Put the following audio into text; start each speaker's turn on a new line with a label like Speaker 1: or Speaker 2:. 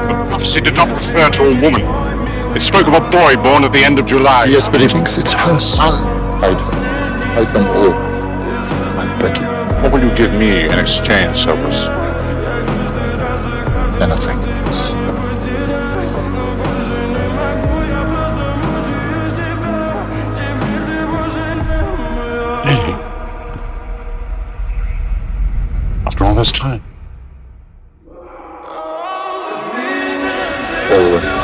Speaker 1: The prophecy did not refer to a woman. It spoke of a boy born at the end of July.
Speaker 2: Yes, but he thinks it's her son. Hide him. Hide them all. I beg you.
Speaker 1: What will you give me in exchange, Cerberus?
Speaker 2: Anything.
Speaker 1: Really? After all this time?
Speaker 2: Always.